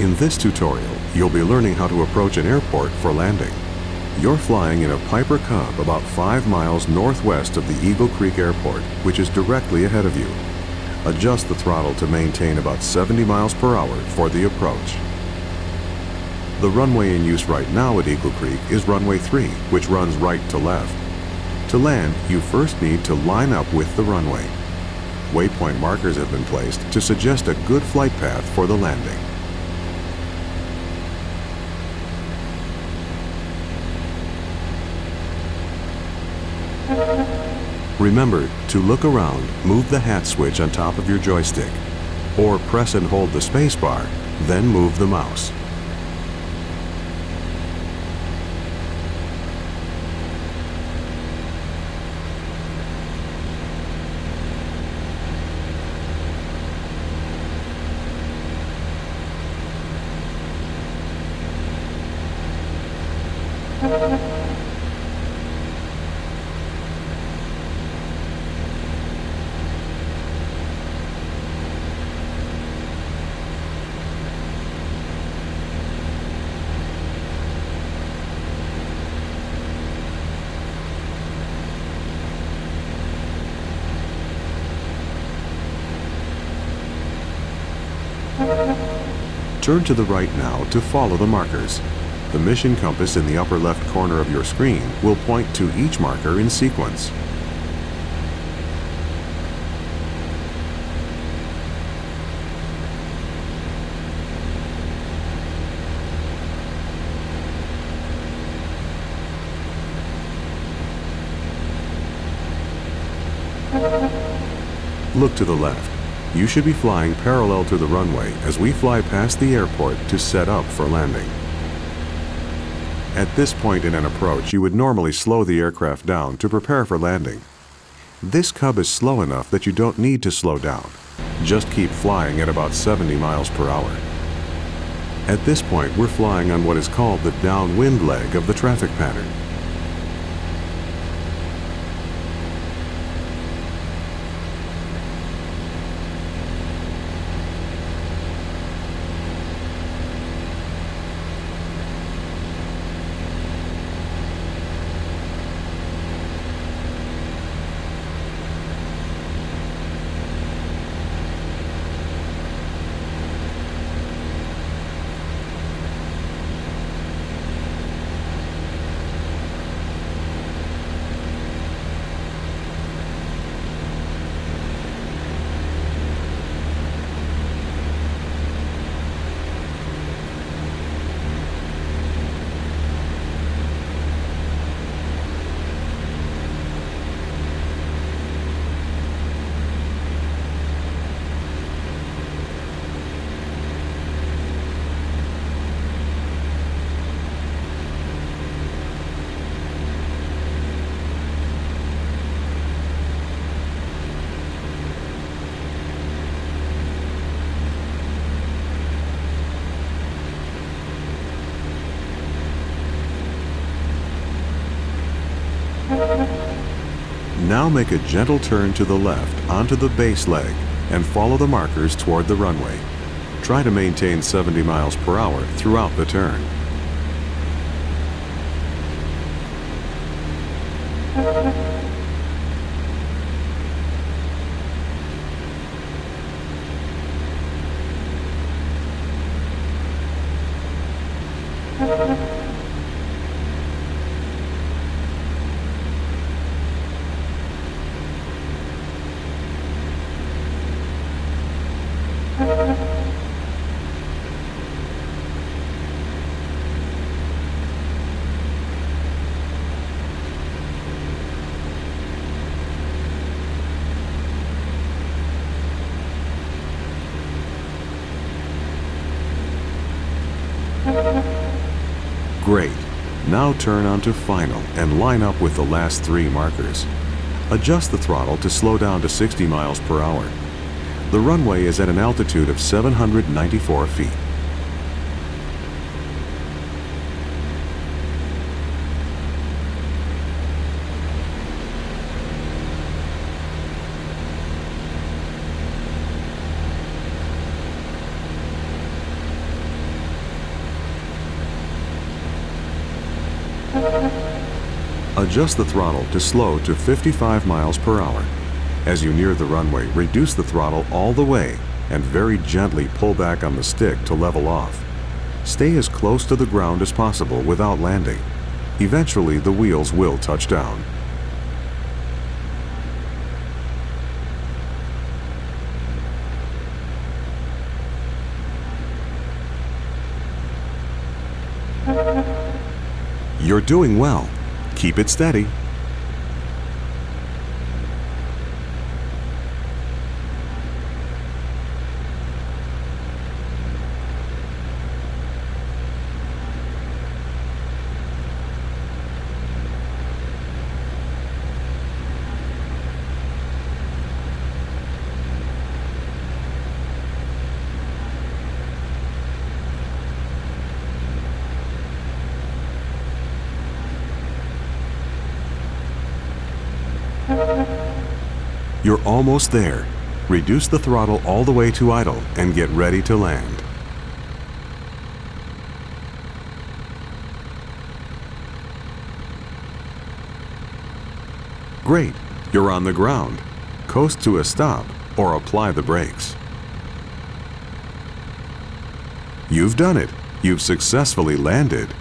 In this tutorial, you'll be learning how to approach an airport for landing. You're flying in a Piper Cub about 5 miles northwest of the Eagle Creek Airport, which is directly ahead of you. Adjust the throttle to maintain about 70 miles per hour for the approach. The runway in use right now at Eagle Creek is runway 3, which runs right to left. To land, you first need to line up with the runway. Waypoint markers have been placed to suggest a good flight path for the landing. Remember to look around, move the hat switch on top of your joystick, or press and hold the spacebar, then move the mouse. Turn to the right now to follow the markers. The mission compass in the upper left corner of your screen will point to each marker in sequence. Look to the left. You should be flying parallel to the runway as we fly past the airport to set up for landing. At this point in an approach, you would normally slow the aircraft down to prepare for landing. This Cub is slow enough that you don't need to slow down. Just keep flying at about 70 miles per hour. At this point, we're flying on what is called the downwind leg of the traffic pattern. Now make a gentle turn to the left onto the base leg and follow the markers toward the runway. Try to maintain 70 miles per hour throughout the turn. Great. Now turn onto final and line up with the last 3 markers. Adjust the throttle to slow down to 60 miles per hour. The runway is at an altitude of 794 feet. Adjust the throttle to slow to 55 miles per hour. As you near the runway, reduce the throttle all the way and very gently pull back on the stick to level off. Stay as close to the ground as possible without landing. Eventually, the wheels will touch down. You're doing well. Keep it steady. You're almost there. Reduce the throttle all the way to idle and get ready to land. Great, you're on the ground. Coast to a stop or apply the brakes. You've done it. You've successfully landed.